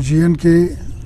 GNK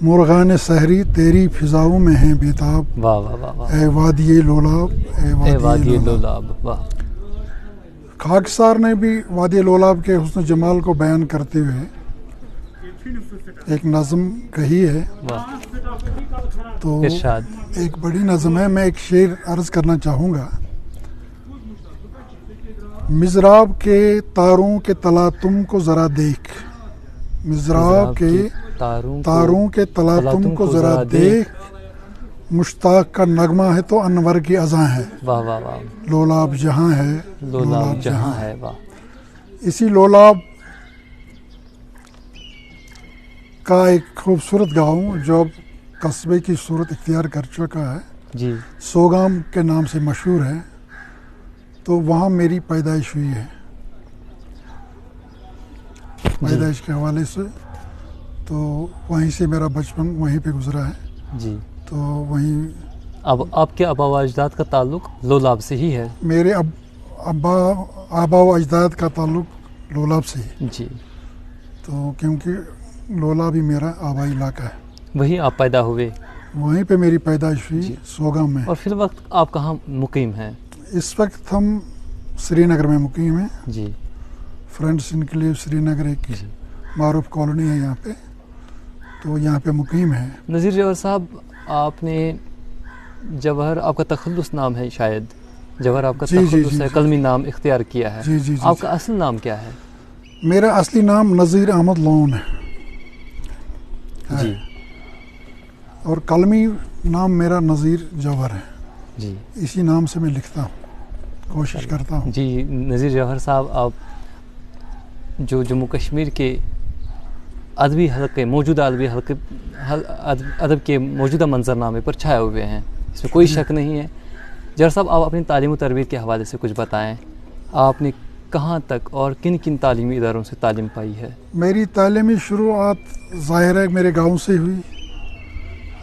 مرغان سحری تیری فضاؤں میں ہیں بیتاب، واہ واہ واہ واہ، اے وادی لولاب، اے وادی لولاب، واہ، خاکسار نے بھی وادی لولاب کے حسن جمال کو بیان کرتے ہوئے ایک نظم کہی ہے، واہ، تو ارشاد، ایک بڑی نظم ہے. میں ایک شعر عرض کرنا چاہوں گا. مضراب کے تاروں کے تلاطم کو ذرا دیکھ، مضراب کے تاروں کے تلاطم کو ذرا دیکھ، مشتاق کا نغمہ ہے تو انور کی اذاں ہے، واہ واہ واہ، لولاب جہاں ہے، لولاب جہاں ہے، واہ، اسی لولاب کا ایک خوبصورت گاؤں جو اب قصبے کی صورت اختیار کر چکا ہے، جی، سوگام کے نام سے مشہور ہے، تو وہاں میری پیدائش ہوئی ہے. پیدائش کے حوالے سے تو وہیں سے میرا بچپن وہیں پہ گزرا ہے، جی، تو وہیں اب آپ کے آبا و اجداد کا تعلق لولاب سے ہی ہے؟ میرے آبا و اجداد کا تعلق لولاب سے ہے، جی، تو کیونکہ لولاب ہی میرا آبائی علاقہ ہے، وہیں آپ پیدا ہوئے؟ وہیں پہ میری پیدائش ہوئی، سوگام میں. اور فی الوقت آپ کہاں مقیم ہیں؟ اس وقت ہم سری نگر میں مقیم ہیں. جی، فرینڈس انکلیو سری نگر ایک جی، معروف کالونی ہے یہاں پہ، تو یہاں پہ مقیم ہے. نذیر جوہر صاحب، آپ نے جوہر آپ کا تخلص نام ہے شاید، جوہر آپ کا جی، جی، تخلص جی، ہے، جی. قلمی نام اختیار کیا ہے. جی جی جی آپ کا اصل نام کیا ہے؟ میرا اصلی نام نذیر احمد لون ہے، جی، اور قلمی نام میرا نذیر جوہر ہے. جی، اسی نام سے میں لکھتا ہوں، کوشش کرتا ہوں. جی، نذیر جوہر صاحب، آپ جو جموں کشمیر کے ادبی حلقے، موجودہ ادبی حلقے، ادب کے موجودہ منظرنامے پر چھائے ہوئے ہیں، اس میں کوئی شک نہیں ہے. جوہر صاحب، آپ اپنی تعلیم و تربیت کے حوالے سے کچھ بتائیں. آپ نے کہاں تک اور کن کن تعلیمی اداروں سے تعلیم پائی ہے؟ میری تعلیمی شروعات ظاہر ہے میرے گاؤں سے ہوئی.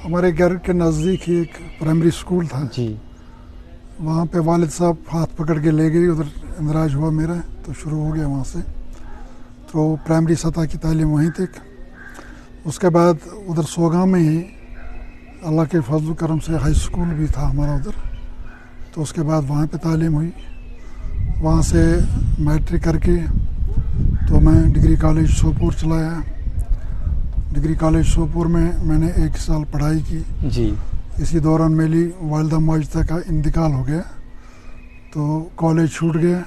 ہمارے گھر کے نزدیک ہی ایک پرائمری اسکول تھا، جی، وہاں پہ والد صاحب ہاتھ پکڑ کے لے گئے، ادھر اندراج ہوا میرا، تو شروع ہو گیا وہاں سے. تو پرائمری سطح کی تعلیم وہیں تک. اس کے بعد ادھر سوگام میں ہی اللہ کے فضل و کرم سے ہائی اسکول بھی تھا ہمارا ادھر، تو اس کے بعد وہاں پہ تعلیم ہوئی. وہاں سے میٹرک کر کے تو میں ڈگری کالج سوپور چلایا. ڈگری کالج سوپور میں میں نے 1 سال پڑھائی کی. جی، اسی دوران میری والدہ ماجدہ کا انتقال ہو گیا، تو کالج چھوٹ گیا.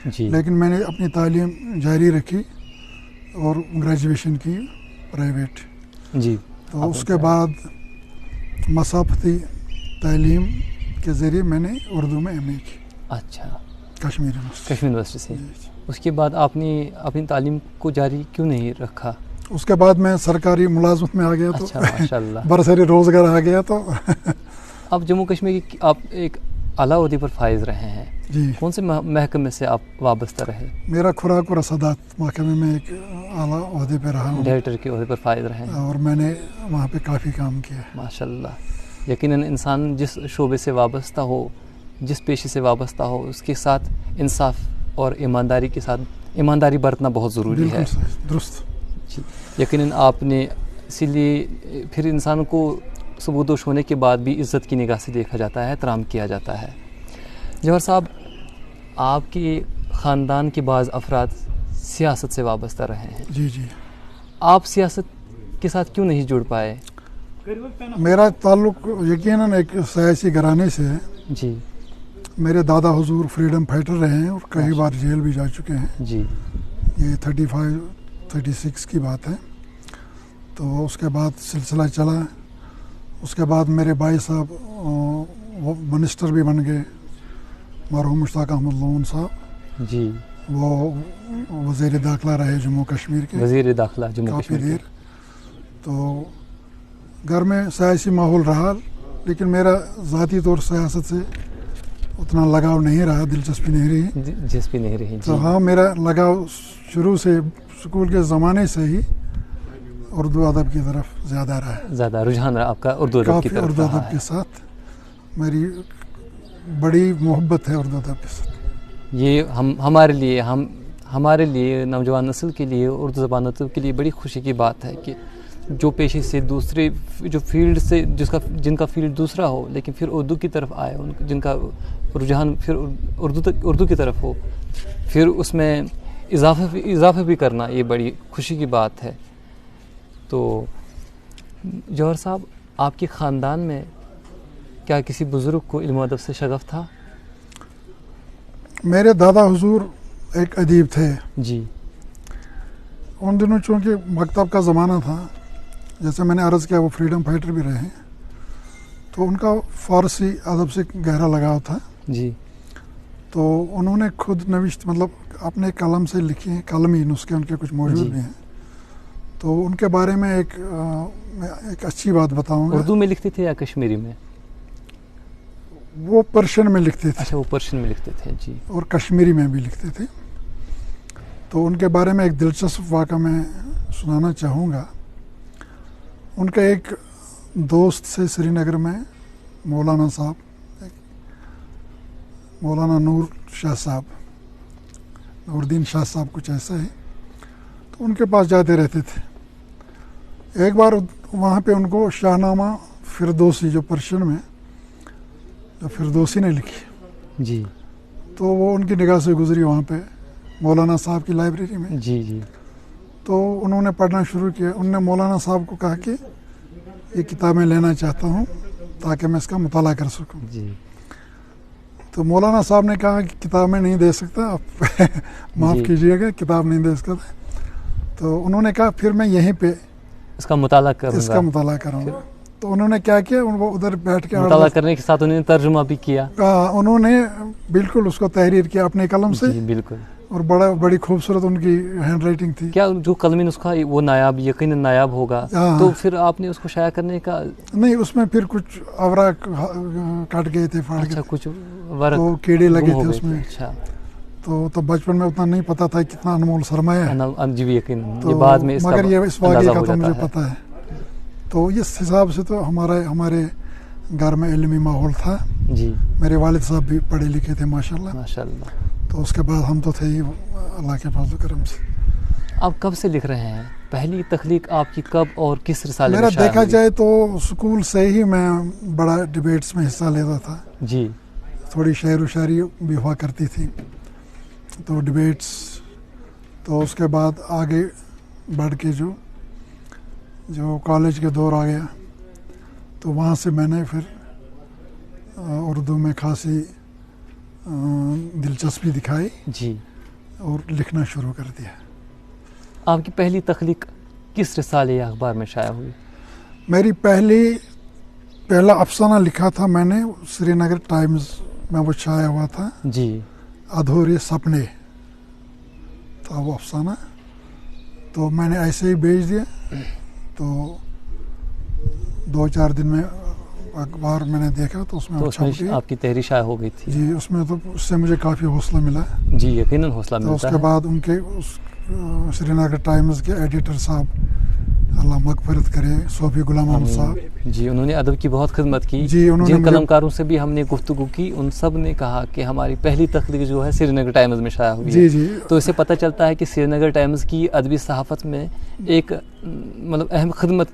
جی، لیکن میں نے اپنی تعلیم جاری رکھی اور گریجویشن کی پرائیویٹ. جی، تو اس کے بعد مسافتی تعلیم کے ذریعے میں نے اردو میں ایم اے کی، اچھا، کشمیر یونیورسٹی. کشمیر یونیورسٹی سے. اس کے بعد آپ نے اپنی تعلیم کو جاری کیوں نہیں رکھا؟ اس کے بعد میں سرکاری ملازمت میں آ گیا، تو اچھا، ماشاء اللہ. برسر روزگار آ گیا. تو آپ جموں کشمیر کی آپ ایک اعلیٰ عہدے پر فائز رہے ہیں، جی، کون سے محکمے سے آپ وابستہ رہے؟ میرا خوراک و رسدات محکمے میں ایک اعلیٰ عہدے پہ رہا ہوں، ڈائریکٹر کے عہدے پر فائز رہے ہیں. اور میں نے وہاں پہ کافی کام کیا ہے. ماشاء اللہ. یقیناً انسان جس شعبے سے وابستہ ہو، جس پیشے سے وابستہ ہو، اس کے ساتھ انصاف اور ایمانداری کے ساتھ ایمانداری برتنا بہت ضروری ہے. بالکل صحیح، درست. جی، یقیناً آپ نے اسی لیے پھر انسان کو سبودوش ہونے کے بعد بھی عزت کی نگاہ سے دیکھا جاتا ہے، احترام کیا جاتا ہے. جوہر صاحب، آپ کے خاندان کے بعض افراد سیاست سے وابستہ رہے ہیں. جی جی. آپ سیاست کے ساتھ کیوں نہیں جڑ پائے؟ میرا تعلق یقیناً ایک سیاسی گھرانے سے ہے. جی، میرے دادا حضور فریڈم فائٹر رہے ہیں اور کئی بار جیل بھی جا چکے ہیں. جی، یہ 35-36 کی بات ہے. تو اس کے بعد سلسلہ چلا. اس کے بعد میرے بھائی صاحب وہ منسٹر بھی بن گئے، مرحوم مشتاق احمد لون صاحب. جی، وہ وزیر داخلہ رہے جموں کشمیر کے وزیر داخلہ جموں کافی کشمیر دیر. کے. تو گھر میں سیاسی ماحول رہا، لیکن میرا ذاتی طور سیاست سے اتنا لگاؤ نہیں رہا، دلچسپی نہیں رہی. دلچسپی نہیں رہی. تو ہاں، میرا لگاؤ شروع سے اسکول کے زمانے سے ہی اردو ادب کی طرف زیادہ رہا ہے. زیادہ رجحان رہا آپ کا اردو ادب کی کافی طرف اردو رہا ادب ہے. کے ساتھ میری بڑی محبت ہے اردو ادب کے ساتھ. یہ ہمارے لیے نوجوان نسل کے لیے اردو زبان ادب کے لیے بڑی خوشی کی بات ہے کہ جو پیشے سے دوسرے جو فیلڈ سے جن کا فیلڈ دوسرا ہو لیکن پھر اردو کی طرف آئے، جن کا رجحان پھر اردو کی طرف ہو، پھر اس میں اضافہ بھی کرنا، یہ بڑی خوشی کی بات ہے۔ تو جوہر صاحب، آپ کے خاندان میں کیا کسی بزرگ کو علم و ادب سے شغف تھا؟ میرے دادا حضور ایک ادیب تھے جی۔ ان دنوں چونکہ مکتب کا زمانہ تھا، جیسے میں نے عرض کیا وہ فریڈم فائٹر بھی رہے ہیں، تو ان کا فارسی ادب سے گہرا لگاؤ تھا۔ جی۔ تو انہوں نے خود نوشت مطلب اپنے قلم سے لکھے ہیں، قلمی نسخے ان کے کچھ موجود بھی ہیں۔ تو ان کے بارے میں ایک اچھی بات بتاؤں گا۔ اردو میں لکھتے تھے یا کشمیری میں؟ وہ پرشین میں لکھتے تھے۔ اچھا، وہ پرشین میں لکھتے تھے، جی۔ اور کشمیری میں بھی لکھتے تھے۔ تو ان کے بارے میں ایک دلچسپ واقعہ میں سنانا چاہوں گا۔ ان کا ایک دوست سے سری نگر میں مولانا صاحب، مولانا نور شاہ صاحب، نور الدین شاہ صاحب کچھ ایسا ہے، تو ان کے پاس جاتے رہتے تھے۔ ایک بار وہاں پہ ان کو شاہ نامہ فردوسی، جو پرشین میں جو فردوسی نے لکھی، جی، تو وہ ان کی نگاہ سے گزری وہاں پہ مولانا صاحب کی لائبریری میں۔ جی جی۔ تو انہوں نے پڑھنا شروع کیا۔ ان نے مولانا صاحب کو کہا کہ یہ کتابیں لینا چاہتا ہوں تاکہ میں اس کا مطالعہ کر سکوں۔ جی۔ تو مولانا صاحب نے کہا کہ کتاب میں نہیں دے سکتا، آپ معاف کیجیے گا، کتاب نہیں دے سکتا۔ تو انہوں نے کہا پھر میں یہیں پہ اس کا مطالعہ کروں گا۔ تو انہوں نے کیا کیا، وہ ادھر بیٹھ کے مطالعہ کرنے کے ساتھ انہوں نے ترجمہ بھی کیا۔ انہوں نے بالکل اس کو تحریر کیا اپنے قلم سے۔ جی بالکل۔ اور بڑی خوبصورت ان کی ہینڈ رائٹنگ تھی۔ کیا جو قلمی نسخہ وہ یقیناً نایاب ہوگا؟ تو پھر آپ نے اس کو شائع کرنے کا؟ نہیں، اس میں پھر کچھ اوراق کٹ گئے تھے، پھاڑ گئے، کچھ تو کیڑے لگے تھے اس میں۔ اچھا۔ تو بچپن میں اتنا نہیں پتا تھا کتنا انمول سرمایہ ہے۔ جی یقیناً، یہ بعد میں مگر یہ اس واقعے کا تو مجھے پتا ہے۔ تو اس حساب سے تو ہمارے گھر میں علمی ماحول تھا۔ جی۔ میرے والد صاحب بھی پڑھے لکھے تھے ماشاءاللہ۔ ماشاءاللہ۔ تو اس کے بعد ہم تو تھے ہی اللہ کے فضل و کرم سے۔ آپ کب سے لکھ رہے ہیں؟ پہلی تخلیق آپ کی کب اور کس رسالے میں میرا شائع دیکھا ہوئی؟ جائے تو اسکول سے ہی میں بڑا ڈیبیٹس میں حصہ لیتا تھا۔ جی۔ تھوڑی شعر و شاعری بھی ہوا کرتی تھی، تو ڈیبیٹس، تو اس کے بعد آگے بڑھ کے جو کالج کے دور آ گیا، تو وہاں سے میں نے پھر اردو میں خاصی دلچسپی دکھائی۔ جی۔ اور لکھنا شروع کر دیا۔ آپ کی پہلی تخلیق کس رسالے یا اخبار میں شائع ہوئی؟ میری پہلا افسانہ لکھا تھا میں نے، سری نگر ٹائمز میں وہ شائع ہوا تھا۔ جی۔ ادھورے سپنے تھا وہ افسانہ، تو میں نے ایسے ہی بھیج دیا۔ تو 2-4 دن میں اخبار میں نے دیکھا تو اس میں آپ کی تحریر شائع ہو گئی تھی۔ جی، اس میں تو اس سے مجھے کافی حوصلہ ملا۔ جی یقیناً حوصلہ ملتا ہے۔ تو اس کے بعد ان کے سری نگر ٹائمز کے ایڈیٹر صاحب، اللہ مغفرت کرے، صوفی غلام احمد صاحب، جی، انہوں نے ادب کی بہت خدمت کی۔ جی، جن قلمکاروں سے بھی ہم نے گفتگو کی، ان سب نے کہا کہ ہماری پہلی تخلیق جو ہے سری نگر ٹائمز میں شائع ہوئی ہے۔ جی۔ تو اس سے پتہ چلتا ہے کہ سری نگر ٹائمز کی ادبی صحافت میں ایک مطلب اہم خدمت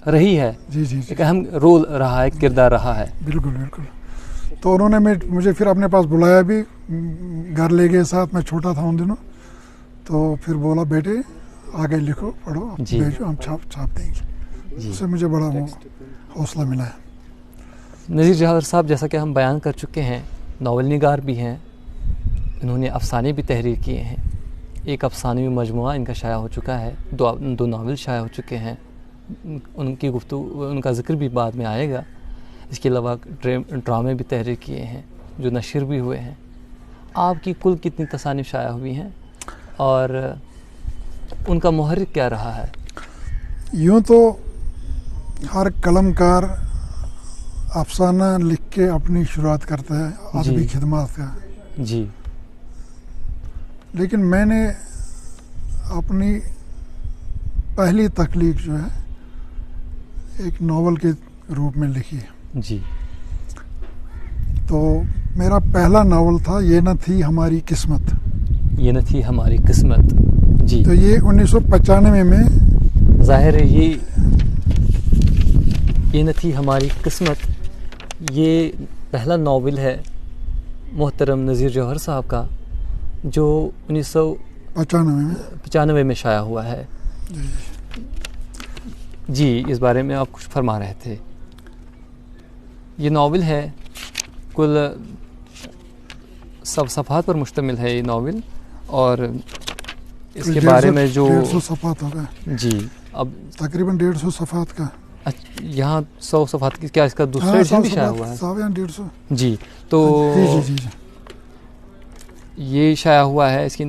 رہی ہے۔ جی۔ ایک اہم رول رہا ہے، کردار رہا ہے۔ بالکل۔ تو انہوں نے مجھے پھر اپنے پاس بلایا بھی، گھر لے گئے ساتھ، میں چھوٹا تھا ان دنوں، تو پھر بولا بیٹے آگے لکھو، پڑھو، بھیجو، ہم چھاپ دیں گے۔ اس سے مجھے بڑا حوصلہ ملا ہے۔ نذیر جوہر صاحب، جیسا کہ ہم بیان کر چکے ہیں، ناول نگار بھی ہیں، انہوں نے افسانے بھی تحریر کیے ہیں۔ ایک افسانوی مجموعہ ان کا شائع ہو چکا ہے، 2 ناول شائع ہو چکے ہیں، ان کی گفتگو، ان کا ذکر بھی بعد میں آئے گا۔ اس کے علاوہ ڈرامے بھی تحریر کیے ہیں جو نشر بھی ہوئے ہیں۔ آپ کی کل کتنی تصانیف شائع ہوئی ہیں اور ان کا محرک کیا رہا ہے؟ یوں تو ہر قلم کار افسانہ لکھ کے اپنی شروعات کرتا ہے ادبی خدمات کا۔ جی۔ لیکن میں نے اپنی پہلی تخلیق جو ہے ایک ناول کے روپ میں لکھی ہے۔ جی۔ تو میرا پہلا ناول تھا یہ نہ تھی ہماری قسمت۔ یہ نہ تھی ہماری قسمت۔ جی۔ تو یہ 1995 میں ظاہر ہے یہ یہ نہ تھی ہماری قسمت، یہ پہلا ناول ہے محترم نذیر جوہر صاحب کا جو 1995 میں شائع ہوا ہے. جی اس بارے میں آپ کچھ فرما رہے تھے. یہ ناول ہے، کل 100 صفحات پر مشتمل ہے یہ ناول، اور اس کے بارے میں جو 150 صفحات ہوگا. جی اب تقریباً 150 صفحات کا. یہاں 100 صفحات کی، کیا اس کا دوسرا ایڈیشن بھی شائع ہوا ہے؟ 150. جی تو یہ شائع ہوا ہے، اس کی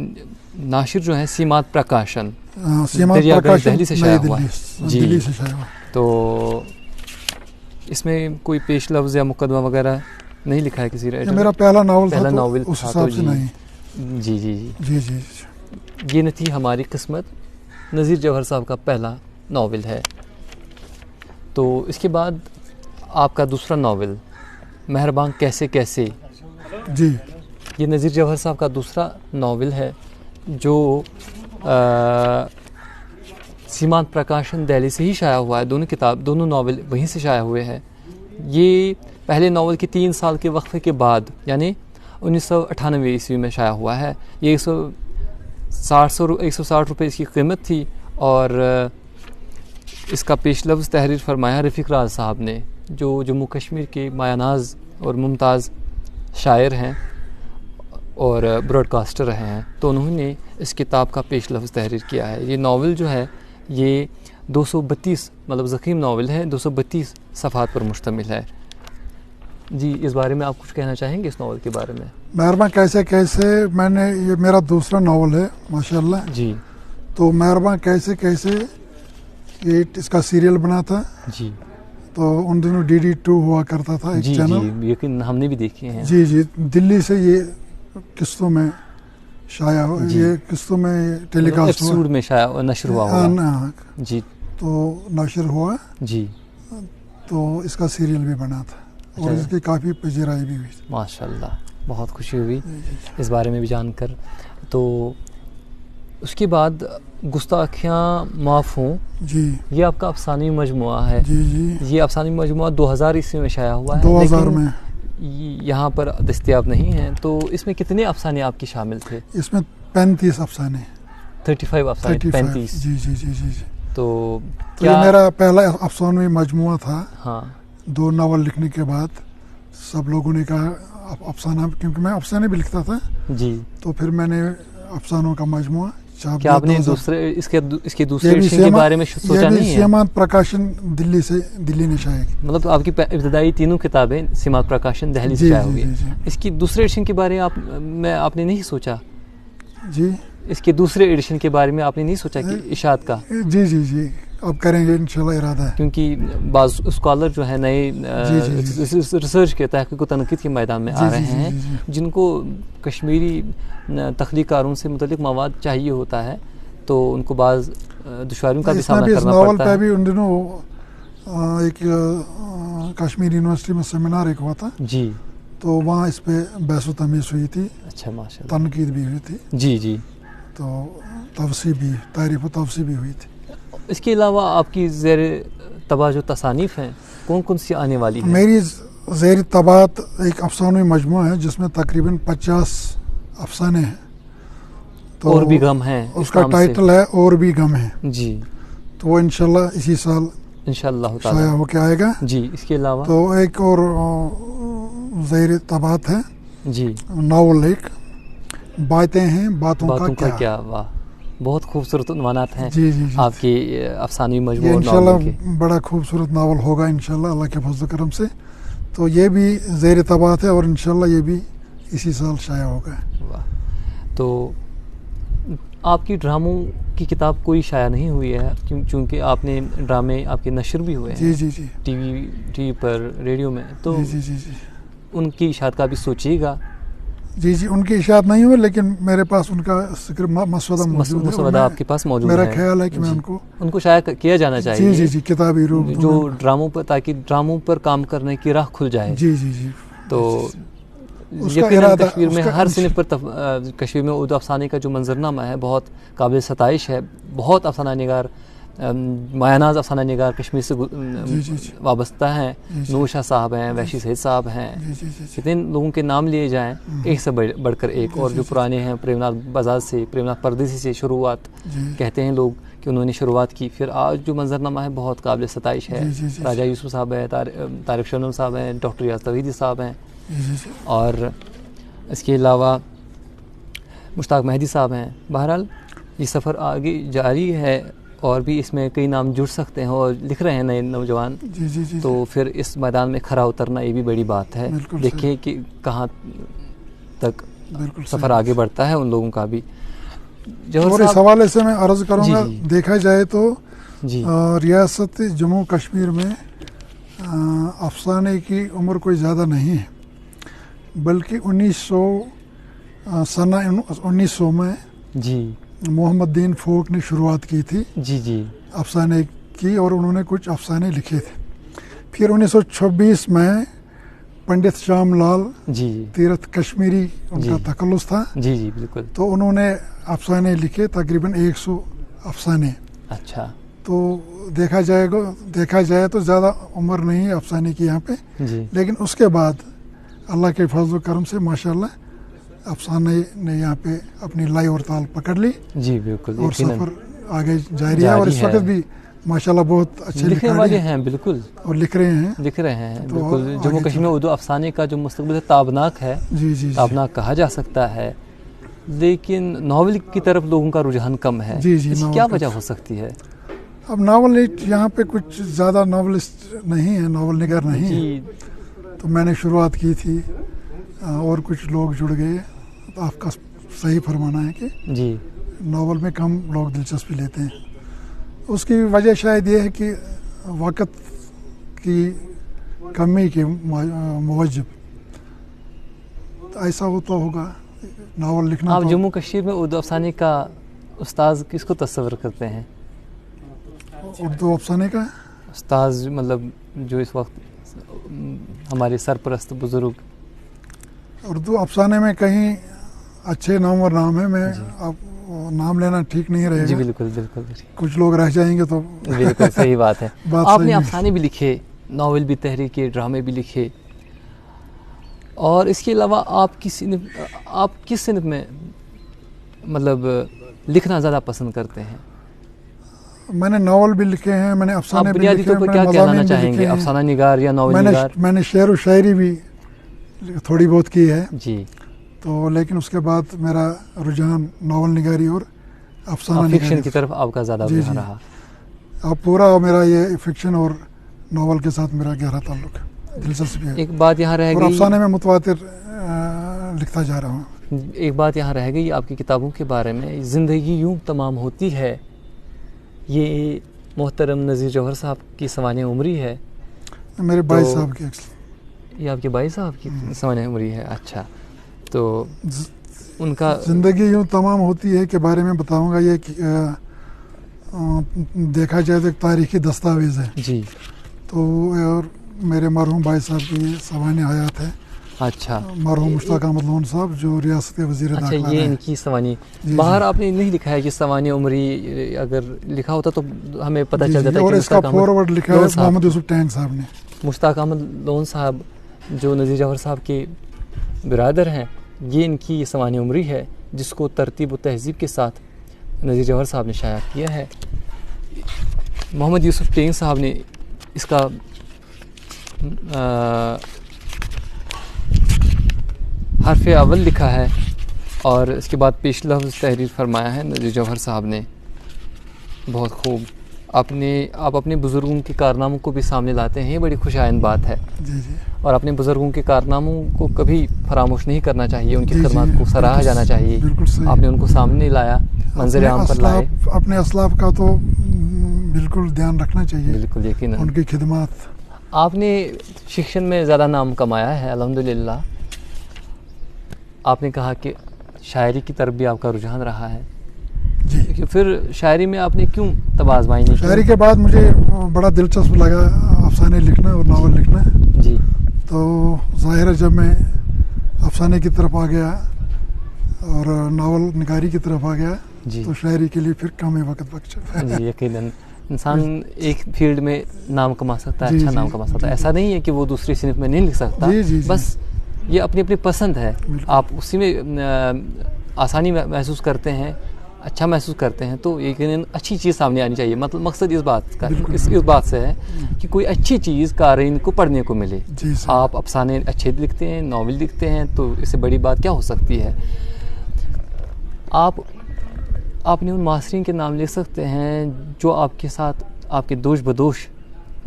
ناشر جو ہے سیمات پرکاشن، دریا گنج دہلی سے شائع ہوا ہے. جی تو اس میں کوئی پیش لفظ یا مقدمہ وغیرہ نہیں لکھا ہے کسی رائٹر؟ میرا پہلا ناول تھا، اس حساب سے نہیں. جی جی جی جی یہ نہ تھی ہماری قسمت نذیر جوہر صاحب کا پہلا ناول ہے. تو اس کے بعد آپ کا دوسرا ناول مہربان کیسے کیسے، جی یہ نذیر جوہر صاحب کا دوسرا ناول ہے جو سیمانت پرکاشن دہلی سے ہی شائع ہوا ہے. دونوں ناول وہیں سے شائع ہوئے ہیں. یہ پہلے ناول کے 3 سال کے وقفے کے بعد یعنی 1998 عیسوی میں شائع ہوا ہے. یہ 160 روپے اس کی قیمت تھی، اور اس کا پیش لفظ تحریر فرمایا رفیق راز صاحب نے، جو جموں کشمیر کے مایہ ناز اور ممتاز شاعر ہیں اور براڈ کاسٹر رہے ہیں. تو انہوں نے اس کتاب کا پیش لفظ تحریر کیا ہے. یہ ناول جو ہے یہ 232 مطلب ضخیم ناول ہے، 232 صفحات پر مشتمل ہے. جی اس بارے میں آپ کچھ کہنا چاہیں گے اس ناول کے بارے میں؟ مہربان کیسے کیسے، میں نے یہ میرا دوسرا ناول ہے ماشاءاللہ. جی تو مہربان کیسے کیسے یہ اس کا سیریل بنا تھا. جی تو ان دنوں DD2 ہوا کرتا تھا ایک چینل. جی یقین ہم نے بھی دیکھے ہیں. جی جی دلی سے یہ قسطوں میں شائع ہوا، یہ قسطوں میں ٹیلی کاسٹ ایپیسوڈ میں شائع نشر ہوا. جی تو نشر ہوا. جی تو اس کا سیریل بھی بنا تھا اور اس کی کافی پذیرائی بھی ہوئی. ماشاءاللہ بہت خوشی ہوئی اس بارے میں بھی جان کر. تو اس کے بعد گستاخیاں معاف ہوں، جی یہ آپ کا افسانوی مجموعہ ہے. جی جی یہ افسانوی مجموعہ 2000 عیسوی میں شائع ہوا ہے، 2000 میں یہاں پر دستیاب نہیں ہیں. تو اس میں کتنے افسانے آپ کے شامل تھے؟ اس میں 35 افسانے. 35 افسانے. 35. جی جی جی جی تو یہ میرا پہلا افسانوی مجموعہ تھا. ہاں 2 ناول لکھنے کے بعد سب لوگوں نے کہا افسانہ، کیونکہ میں افسانے بھی لکھتا تھا. جی تو پھر میں نے افسانوں کا مجموعہ چھاپ دیا. کیا آپ نے اس کے دوسرے ایڈیشن کے بارے میں سوچا نہیں ہے؟ سیمانت پرکاشن دلی نے شائع کی. مطلب آپ کی ابتدائی تینوں کتابیں سیمانت پرکاشن دہلی سے شائع ہوئی. اس کی دوسرے ایڈیشن کے بارے میں آپ نے نہیں سوچا؟ جی اس کے دوسرے ایڈیشن کے بارے میں آپ نے نہیں سوچا کہ اشاعت کا؟ جی جی جی اب کریں گے انشاءاللہ، ارادہ ہے. کیونکہ بعض اسکالر جو ہے نئے ریسرچ کے تحقیق و تنقید کے میدان میں آ رہے ہیں جن کو کشمیری تخلیق کاروں سے متعلق مواد چاہیے ہوتا ہے، تو ان کو بعض دشواریوں کا بھی سامنا کرنا پڑتا ہے. اس ناول پہ بھی ان دنوں ایک کشمیر یونیورسٹی میں سیمینار ایک ہوا تھا. جی تو وہاں اس پہ بحث و تمیز ہوئی تھی. اچھا ماشاءاللہ. تنقید بھی ہوئی تھی. جی جی تو توسیع بھی، تعریف و توسیع بھی ہوئی تھی. اس کے علاوہ آپ کی زیر طبع جو تصانیف ہیں کون کون سی آنے والی ہیں؟ میری زیر طباعت ایک افسانوی مجموعہ ہے جس میں تقریباً 50 افسانے ہیں. تو اور بھی غم ہیں، اس کا ٹائٹل ہے اور بھی غم ہیں. جی تو وہ انشاءاللہ اسی سال انشاءاللہ شائع ہو کے آئے گا. جی اس کے علاوہ تو ایک اور زیر طباعت ہے. جی ناول ایک باتیں ہیں باتوں کا کیا. واہ بہت خوبصورت عنوانات ہیں. جی جی آپ کی افسانوی مجموعہ. انشاءاللہ بڑا خوبصورت ناول ہوگا انشاءاللہ اللہ کے فضل و کرم سے. تو یہ بھی زیر طباعت ہے اور انشاءاللہ یہ بھی اسی سال شائع ہوگا. تو آپ کی ڈراموں کی کتاب کوئی شائع نہیں ہوئی ہے چونکہ آپ نے ڈرامے آپ کے نشر بھی ہوئے ہیں. جی جی جی ٹی وی پر ریڈیو میں. تو جی جی جی ان کی اشاعت کا بھی سوچیے گا. جی جی ان کی اشاعت نہیں ہوئی لیکن میرے پاس ان کا مسودہ موجود ہے. مسودہ آپ کے پاس موجود ہے. میرا خیال ہے کہ میں ان کو شائع کیا جانا چاہیے. جی جی جی کتابی روپ جو ڈراموں پر، تاکہ ڈراموں پر کام کرنے کی راہ کھل جائے. جی جی جی تو یقیناً کشمیر میں ہر صنف پر کشمیر میں اردو افسانے کا جو منظرنامہ ہے بہت قابل ستائش ہے. بہت افسانہ نگار مایاناز افسانہ نگار کشمیر سے جی جی جی وابستہ ہیں، جی نور شاہ صاحب ہیں، وحشی سعید صاحب ہیں، جی جی جی کتنے لوگوں کے نام لیے جائیں ایک سے بڑھ کر ایک. اور جو پرانے ہیں پریم ناتھ بزاز سے، پریم ناتھ پردیسی سے شروعات جی کہتے ہیں لوگ کہ انہوں نے شروعات کی. پھر آج جو منظرنامہ ہے بہت قابل ستائش ہے. جی جی جی راجہ یوسف صاحب ہیں، طارق شبنم صاحب ہیں، ڈاکٹر ریاض توحیدی صاحب ہیں، جی جی جی اور اس کے علاوہ مشتاق مہدی صاحب ہیں. بہرحال یہ سفر آگے جاری ہے اور بھی اس میں کئی نام جڑ سکتے ہیں اور لکھ رہے ہیں نئے نوجوان. جی جی جی تو پھر اس میدان میں کھرا اترنا یہ بھی بڑی بات ہے. بالکل دیکھیں کہ کہاں تک بالکل سفر آگے بڑھتا ہے ان لوگوں کا بھی. جوہر اور اس صاحب حوالے سے میں عرض کروں گا، جی دیکھا جائے تو جی ریاست جموں کشمیر میں افسانے کی عمر کوئی زیادہ نہیں ہے، بلکہ 1900 میں جی محمد دین فوک نے شروعات کی تھی جی جی افسانے کی، اور انہوں نے کچھ افسانے لکھے تھے. پھر 1926 میں پنڈت شام لال جی تیرتھ کشمیری ان کا تخلص تھا، جی جی بالکل. تو انہوں نے افسانے لکھے تقریباً 100 افسانے. اچھا تو دیکھا جائے تو زیادہ عمر نہیں ہے افسانے کی یہاں پہ، جی لیکن اس کے بعد اللہ کے فضل و کرم سے ماشاءاللہ افسانے نے یہاں پہ اپنی لائی اور تال پکڑ لی، جی بالکل. اور یقیناً سفر آگے جاری ہے. اور اس وقت بھی ماشاءاللہ بہت اچھے لکھنے لکھاڑی والے ہیں، بالکل اور لکھ رہے ہیں. بالکل. جموں کشمیر میں اردو افسانے کا جو مستقبل تابناک ہے، جی جی تابناک کہا جا سکتا ہے، لیکن ناول کی طرف لوگوں کا رجحان کم ہے. جی جی اس کی کیا وجہ ہو سکتی ہے؟ اب ناول یہاں پہ کچھ زیادہ ناولسٹ نہیں ہے، ناول نگار نہیں ہے. جی تو میں نے شروعات کی تھی اور کچھ لوگ جڑ گئے. تو آپ کا صحیح فرمانا ہے کہ جی ناول میں کم لوگ دلچسپی لیتے ہیں. اس کی وجہ شاید یہ ہے کہ وقت کی کمی کے موجب ایسا ہوتا ہوگا. ناول لکھنا آپ تو جموں کشمیر میں اردو افسانے کا استاذ کس کو تصور کرتے ہیں؟ اردو افسانے کا استاذ مطلب جو اس وقت ہمارے سرپرست بزرگ اردو افسانے میں کہیں اچھے نامور نام ہے. میں اب نام لینا ٹھیک نہیں رہے جی گا. بالکل بالکل کچھ لوگ رہ جائیں گے تو بالکل صحیح بات ہے. بات آپ صحیح نے نہیں. افسانے بھی لکھے، ناول بھی تحریر کیے، ڈرامے بھی لکھے، اور اس کے علاوہ آپ کس صنف میں مطلب لکھنا زیادہ پسند کرتے ہیں؟ میں نے ناول بھی لکھے ہیں، میں نے آپ افسانے بھی بنیادی لکھے طور ہیں، پر میں کیا نے کہلانا مضامین بھی چاہیں لکھے گے؟ ہیں. افسانہ نگار یا ناول نگار؟ میں نے شعر و شاعری بھی تھوڑی بہت کی ہے. جی تو لیکن اس کے بعد میرا رجحان ناول نگاری اور افسانہ فکشن نگاری کی طرف آپ کا زیادہ رجحان رہا. اب پورا میرا یہ فکشن اور ناول کے ساتھ میرا گہرا تعلق ہے، دلچسپی ہے. ایک بات یہاں رہ اور گئی، افسانے میں متواتر لکھتا جا رہا ہوں. ایک بات یہاں رہ گئی آپ کی کتابوں کے بارے میں، زندگی یوں تمام ہوتی ہے، یہ محترم نذیر جوہر صاحب کی سوانح عمری ہے. میرے بھائی صاحب کی یہ آپ کے بھائی صاحب کی سوانح عمری ہے. اچھا، تو ان کا زندگی یوں تمام ہوتی ہے کے بارے میں بتاؤں گا. یہ دیکھا جائے تو ایک تاریخی دستاویز ہے. جی. تو اور میرے مرحوم بھائی صاحب کی سوانح حیات ہے. اچھا، مرحوم مشتاق احمد لون صاحب جو ریاست کے وزیر اچھا داخلہ یہ رہے. ان کی سوانح. جی باہر آپ نے نہیں لکھا ہے کہ سوانح عمری، اگر لکھا ہوتا تو ہمیں پتہ چل جاتا اور کہ اس کا فارورڈ لکھا ہے محمد یوسف ٹینگ صاحب نے. مشتاق احمد لون صاحب جو نذیر جوہر صاحب کے برادر ہیں، یہ ان کی سوانح عمری ہے جس کو ترتیب و تہذیب کے ساتھ نذیر جوہر صاحب نے شائع کیا ہے. محمد یوسف ٹینگ صاحب نے اس کا حرف اول لکھا ہے اور اس کے بعد پیش لفظ تحریر فرمایا ہے نذیر جوہر صاحب نے. بہت خوب. آپ اپنے بزرگوں کے کارناموں کو بھی سامنے لاتے ہیں، یہ بڑی خوشائند بات ہے. جی جی. اور اپنے بزرگوں کے کارناموں کو کبھی فراموش نہیں کرنا چاہیے، ان کی خدمات کو سراہا جانا چاہیے. آپ نے ان کو سامنے لایا، منظر عام پر لائے. اپنے اسلاف کا تو بالکل دھیان رکھنا چاہیے. بالکل یقیناً. ان کی خدمات. آپ نے شکشن میں زیادہ نام کمایا ہے الحمدللہ. آپ نے کہا کہ شاعری کی طرف بھی آپ کا رجحان رہا ہے. جی. پھر شاعری میں آپ نے کیوں تبازمائی نہیں کی؟ شاعری کے بعد مجھے بڑا دلچسپ لگا افسانے لکھنا اور ناول لکھنا. جی. تو ظاہر ہے جب میں افسانے کی طرف آ گیا اور ناول نگاری کی طرف آ گیا جی. تو شاعری کے لیے پھر کم ہی وقت بچا. جی یقیناً. انسان ایک فیلڈ میں نام کما سکتا ہے, جی اچھا جی نام کما سکتا ہے. جی ایسا نہیں ہے کہ وہ دوسری صنف میں نہیں لکھ سکتا, جی جی جی بس یہ اپنی اپنی پسند ہے. بالکل. آپ اسی میں آسانی محسوس کرتے ہیں, اچھا محسوس کرتے ہیں, تو یقیناً اچھی چیز سامنے آنی چاہیے. مطلب مقصد اس بات کا بالکل. اس بات سے ہے کہ کوئی اچھی چیز قارئین کو پڑھنے کو ملے. جی سر. آپ افسانے اچھے لکھتے ہیں, ناول لکھتے ہیں, تو اس سے بڑی بات کیا ہو سکتی ہے. آپ نے ان معاصرین کے نام لکھ سکتے ہیں جو آپ کے ساتھ آپ کے دوش بدوش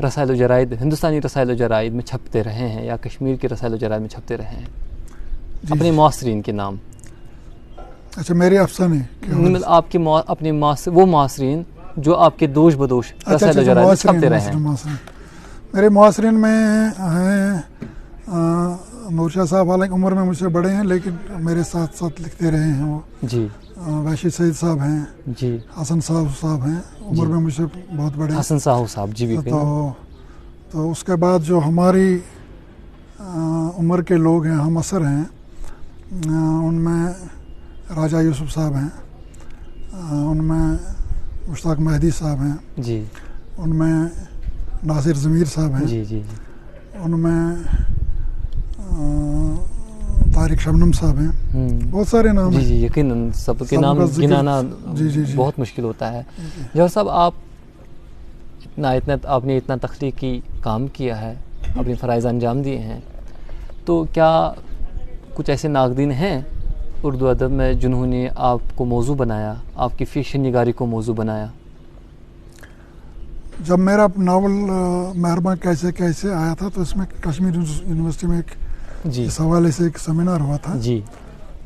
رسائل و جرائد, ہندوستانی رسائل و جرائد میں چھپتے رہے ہیں یا کشمیر کے رسائل و جرائد میں چھپتے رہے ہیں, جی اپنے جی. معاصرین کے نام. اچھا میرے افسانے آپ کے اپنے وہ معاصرین جو آپ کے دوش بدوش رسائل و جرائد میں چھپتے رہے ہیں. میرے معاصرین میں ہیں نور شاہ صاحب, حالانکہ عمر میں مجھ سے بڑے ہیں لیکن میرے ساتھ ساتھ لکھتے رہے ہیں. وہ جی. وحشی سعید صاحب ہیں, جی. حسن صاحب ہیں, عمر میں مجھ سے بہت بڑے ہیں. حسن صاحب جی. تو اس کے بعد جو ہماری عمر کے لوگ ہیں, ہم عصر ہیں, ان میں راجہ یوسف صاحب ہیں, ان میں مشتاق مہدی صاحب ہیں, جی. ان میں ناصر ضمیر صاحب ہیں, جی. جی. ان میں طارق شبنم صاحب ہیں. بہت سارے نام ہیں. جی. یقیناً سب کے نام گنانا بہت مشکل ہوتا ہے. جوہر صاحب, آپ نے اتنا تخلیقی کام کیا ہے, اپنے فرائض انجام دیے ہیں, تو کیا کچھ ایسے ناقدین ہیں اردو ادب میں جنہوں نے آپ کو موضوع بنایا, آپ کی فکشن نگاری کو موضوع بنایا؟ جب میرا ناول مہرباں کیسے کیسے آیا تھا تو اس میں کشمیر یونیورسٹی میں ایک جی اس حوالے سے ایک سیمینار ہوا تھا. جی.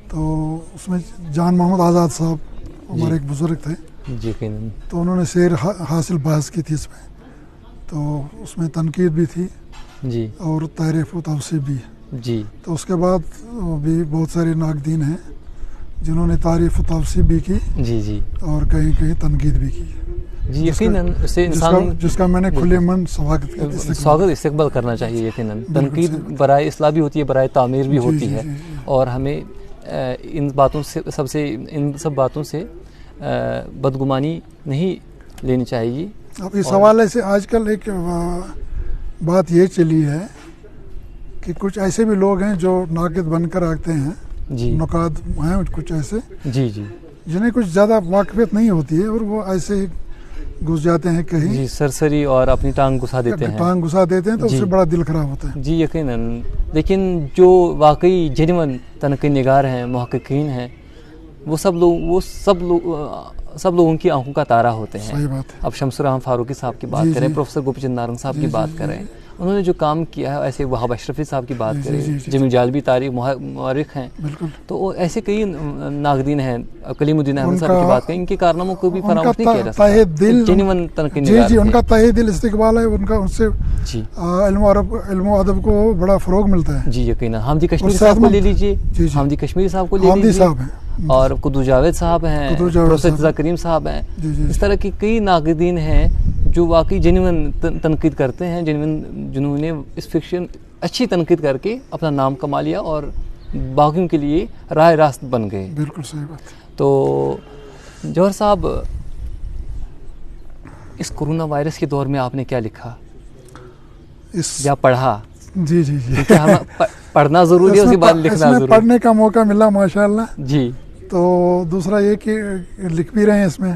تو اس میں جان محمد آزاد صاحب ہمارے ایک بزرگ تھے, جی. یقیناً. تو انہوں نے شعر حاصل بحث کی تھی اس میں, تو اس میں تنقید بھی تھی جی. اور تعریف و توصیف بھی. جی. تو اس کے بعد بھی بہت سارے ناقدین ہیں جنہوں نے تعریف و توصیف بھی کی. جی. جی. اور کہیں کہیں تنقید بھی کی. جی. یقیناً اسے انسان جس کا میں نے کھلے من سواگت استقبال کرنا چاہیے. یقیناً تنقید برائے اصلاح بھی ہوتی ہے, برائے تعمیر بھی ہوتی ہے, اور ہمیں ان سب باتوں سے بدگمانی نہیں لینی چاہیے. اب اس حوالے سے آج کل ایک بات یہ چلی ہے کہ کچھ ایسے بھی لوگ ہیں جو ناقد بن کر آتے ہیں. جی. نقاد ہیں کچھ ایسے. جی. جی. جنہیں کچھ زیادہ واقفیت نہیں ہوتی ہے اور وہ ایسے ہی گھس جاتے ہیں کہیں. جی. سرسری اور اپنی ٹانگ گھسا دیتے ہیں. تو اس سے بڑا دل خراب ہوتا ہے. جی. یقیناً. لیکن جو واقعی جینون تنقید نگار ہیں, محققین ہیں, وہ سب لوگوں کی آنکھوں کا تارا ہوتے ہیں. صحیح بات ہے. اب شمس الرحمان فاروقی صاحب کی بات کریں, پروفیسر گوپی چند نارنگ صاحب کی بات کریں, انہوں نے جو کام کیا ہے, ایسے وہاب اشرفی صاحب کی بات کریں, جمیل جالبی تاریخ مورخ ہیں, تو ایسے کئی ناقدین ہیں, کلیم الدین احمد صاحب کی بات کریں, ان کے کارناموں کو بھی فراموش نہیں کیا جا سکتا. جینون تنقید نگار. جی. ان کا تہہ دل استقبال ہے, ان سے علم و ادب کو بڑا فروغ ملتا ہے. جی. یقیناً. حامدی کشمیری صاحب کو لے لیجیے. حامدی کشمیری صاحب کو لے لیجیے, اور قدوس جاوید صاحب ہیں, پروفیسر ارتضیٰ کریم صاحب ہیں. اس طرح کی کئی ناقدین ہیں جو واقعی جینون تنقید کرتے ہیں, جنہوں نے اس فکشن اچھی تنقید کر کے اپنا نام کما لیا اور باقیوں کے لیے راہ راست بن گئے. بالکل صحیح بات. تو جوہر صاحب, اس کورونا وائرس کے دور میں آپ نے کیا لکھا یا پڑھا؟ جی. جی. جی. ہمیں پڑھنا ضروری ہے, اس کے بعد لکھنا ضروری ہے. پڑھنے کا موقع ملا ماشاء اللہ. جی. تو دوسرا یہ کہ لکھ بھی رہے ہیں اس میں.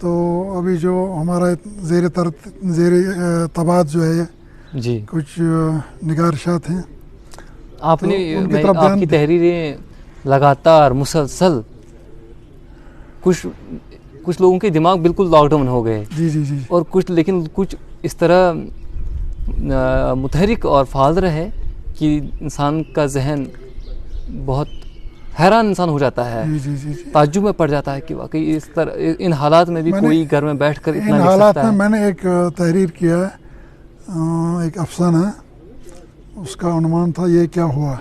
تو ابھی جو ہمارا زیر طباعت جو ہے, جی, کچھ نگارشات ہیں. آپ نے آپ کی تحریریں لگاتار مسلسل, کچھ لوگوں کے دماغ بالکل لاک ڈاؤن ہو گئے. جی. جی. جی. اور کچھ اس طرح متحرک اور فعال رہے کہ انسان کا ذہن بہت حیران انسان ہو جاتا ہے. جی. جی. تعجب میں پڑ جاتا ہے کہ واقعی اس طرح ان حالات میں بھی کوئی گھر میں بیٹھ کر اتنا لکھ سکتا ہے. ان حالات میں میں نے ایک تحریر کیا ہے, ایک افسانہ, اس کا عنوان تھا یہ کیا ہوا.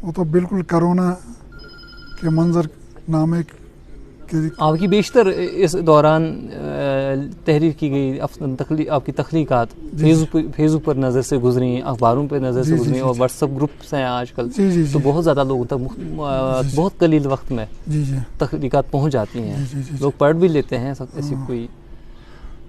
وہ تو بالکل کرونا کے منظر نامے آپ کی بیشتر اس دوران تحریر کی گئی آپ کی تخلیقات فیس بک پر نظر سے گزری, اخباروں پہ نظر سے گزری, اور واٹس ایپ گروپس ہیں آج کل, تو بہت زیادہ لوگوں تک بہت قلیل وقت میں تخلیقات پہنچ جاتی ہیں. لوگ پڑھ بھی لیتے ہیں, ایسی کوئی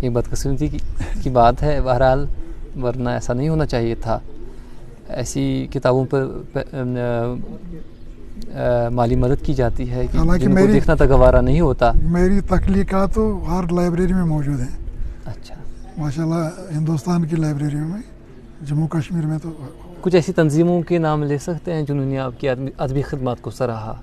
یہ بدقسمتی کی بات ہے بہرحال، ورنہ ایسا نہیں ہونا چاہیے تھا. ایسی کتابوں پر مالی مدد کی جاتی ہے کہ جن کو دیکھنا تک گوارا نہیں ہوتا. میری تخلیقات تو ہر لائبریری میں موجود ہیں. اچھا، ماشاءاللہ ہندوستان کی لائبریریوں میں، جموں کشمیر میں تو. کچھ ایسی تنظیموں کے نام لے سکتے ہیں جنہوں نے آپ کی ادبی خدمات کو سراہا،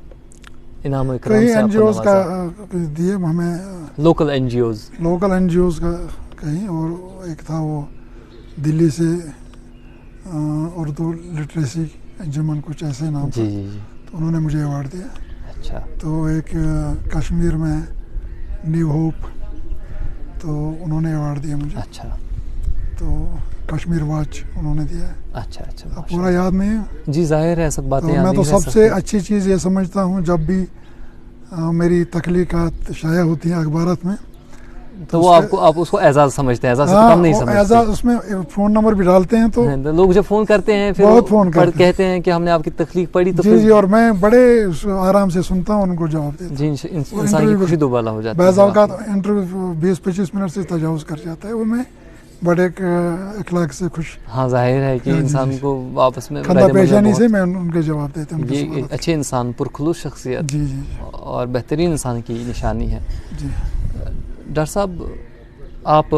انعام و اکرام کئی سے آپ این جی کو اوز کا نوازا؟ دیے ہمیں، local N G Os. Local N G Os کا کہیں، اور ایک تھا وہ دلی سے اردو لٹریسی انجمن، کچھ ایسے نام تھا. جی جی جی. تو انہوں نے مجھے ایوارڈ دیا. اچھا. تو ایک کشمیر میں نیو ہوپ، تو انہوں نے ایوارڈ دیا مجھے. اچھا. تو کشمیر واچ انہوں نے دیا. اچھا اچھا. اب پورا یاد نہیں ہے. جی ظاہر ہے، سب باتیں تو یاد میں نہیں تو رہ سب سے سکتی. اچھی چیز یہ سمجھتا ہوں جب بھی میری تخلیقات شائع ہوتی ہیں اخبارات میں، تو وہ آپ اس کو اعزاز سمجھتے ہیں، اعزاز سے کم نہیں سمجھتے. اعزاز، اس میں فون نمبر بھی ڈالتے ہیں. تو لوگ جب فون کرتے ہیں پھر بہت فون کرتے کہتے ہیں کہ ہم نے آپ کی تخلیق پڑھی، تو جی جی، اور میں بڑے آرام سے سنتا ہوں، ان کو جواب دیتا ہوں. جی، انسان کی خوشی دوبالا ہو جاتی ہے. بعض اوقات انٹرویو 20-25 منٹ سے تجاوز کر جاتا ہے، وہ میں بڑے اخلاق سے خوش. ہاں ظاہر ہے کہ انسان کو آپس میں خندہ پیشانی سے میں ان کے جواب دیتا ہوں. یہ اچھے انسان، پرخلوص شخصیت جی جی اور بہترین انسان کی نشانی ہے. جی. ڈاکٹر صاحب، آپ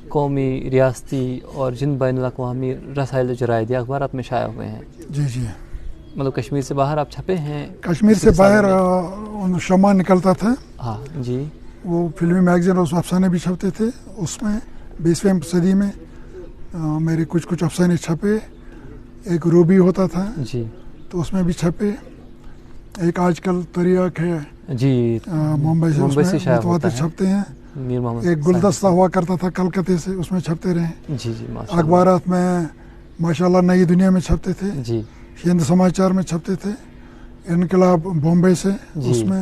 قومی، ریاستی اور جن بین الاقوامی رسائل جرائد یا اخبارات میں شائع ہوئے ہیں. جی جی. مطلب کشمیر سے باہر آپ چھپے ہیں؟ کشمیر سے باہر شمع نکلتا تھا. ہاں جی. وہ فلمی میگزین اور افسانے بھی چھپتے تھے. اس میں 20ویں صدی میں میرے کچھ افسانے چھپے. ایک روبی ہوتا تھا جی، تو اس میں بھی چھپے. ایک آج کل تریاک ہے جی، ممبئی سے، اس میں متواتر چھپتے ہیں. میر محمد. ایک گلدستہ ہوا کرتا تھا کلکتے سے، اس میں چھپتے رہے. جی جی، ماشاءاللہ. اخبارات میں ماشاءاللہ نئی دنیا میں چھپتے تھے. جی. ہند سماچار میں چھپتے تھے. انقلاب بمبئی سے، اس میں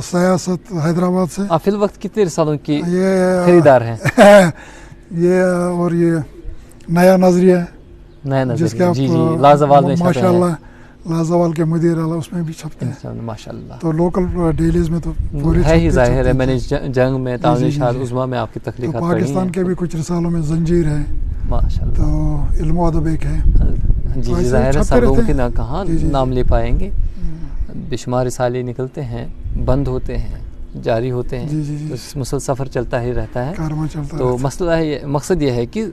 سیاست حیدرآباد سے. آپ فی الوقت کتنے رسالوں کی خریدار ہیں؟ یہ اور یہ نیا نظریہ، جس کے آپ لازوال میں ماشاء اللہ لازوال کے مدیر اعلیٰ، اس میں بھی چھپتے ہیں ماشاء اللہ. تو لوکل ڈیلیز میں تو ہے ہی ظاہر ہے. میں نے جنگ میں، تعاون اشاعت عظمیٰ میں آپ کی تخلیقات پڑھی ہیں. پاکستان کے بھی کچھ رسالوں میں زنجیر ہے ماشاء اللہ. تو علم و ادب ایک ہے. جی جی ظاہر ہے، سب لوگوں کے کہاں نام لے پائیں گے. بے شمار رسالے نکلتے ہیں، بند ہوتے ہیں، جاری ہوتے ہیں. مسلسل سفر چلتا ہی رہتا ہے. تو مسئلہ ہے، مقصد یہ ہے کہ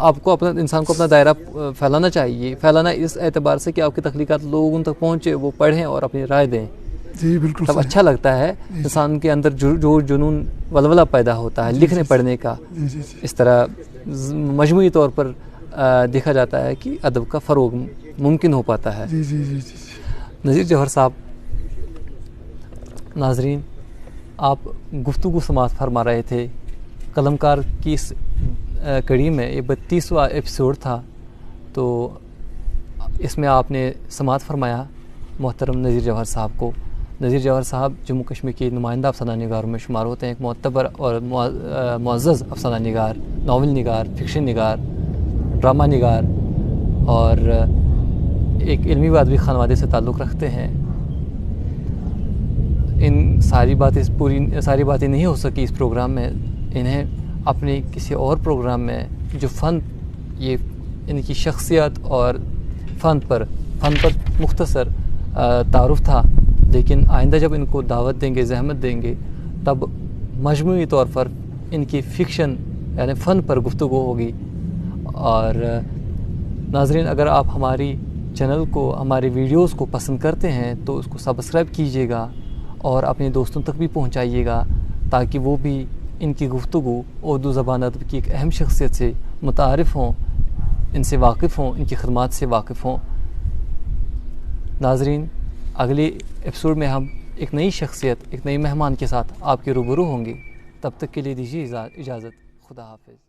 آپ کو انسان کو اپنا دائرہ پھیلانا چاہیے. پھیلانا اس اعتبار سے کہ آپ کی تخلیقات لوگوں تک پہنچے، وہ پڑھیں اور اپنی رائے دیں. جی بالکل. تب اچھا لگتا ہے، انسان کے اندر جو جنون ولولہ پیدا ہوتا ہے لکھنے پڑھنے کا. اس طرح مجموعی طور پر دیکھا جاتا ہے کہ ادب کا فروغ ممکن ہو پاتا ہے. جی جی جی. نذیر جوہر صاحب، ناظرین، آپ گفتگو سماعت فرما رہے تھے. قلمکار کی اس کڑی میں یہ 32واں ایپیسوڈ تھا، تو اس میں آپ نے سماعت فرمایا محترم نذیر جوہر صاحب کو. نذیر جوہر صاحب جموں کشمیر کے نمائندہ افسانہ نگاروں میں شمار ہوتے ہیں. ایک معتبر اور معزز افسانہ نگار، ناول نگار، فکشن نگار، ڈرامہ نگار، اور ایک علمی و ادبی خانوادے سے تعلق رکھتے ہیں. ان ساری باتیں نہیں ہو سکی اس پروگرام میں. انہیں اپنے کسی اور پروگرام میں جو یہ ان کی شخصیت اور فن پر مختصر تعارف تھا، لیکن آئندہ جب ان کو دعوت دیں گے، زحمت دیں گے، تب مجموعی طور پر ان کی فکشن یعنی فن پر گفتگو ہوگی. اور ناظرین، اگر آپ ہماری چینل کو، ہماری ویڈیوز کو پسند کرتے ہیں تو اس کو سبسکرائب کیجیے گا اور اپنے دوستوں تک بھی پہنچائیے گا، تاکہ وہ بھی ان کی گفتگو اردو زبان ادب کی ایک اہم شخصیت سے متعارف ہوں، ان سے واقف ہوں، ان کی خدمات سے واقف ہوں. ناظرین، اگلے ایپیسوڈ میں ہم ایک نئی شخصیت، ایک نئی مہمان کے ساتھ آپ کے روبرو ہوں گے. تب تک کے لیے دیجیے اجازت. خدا حافظ.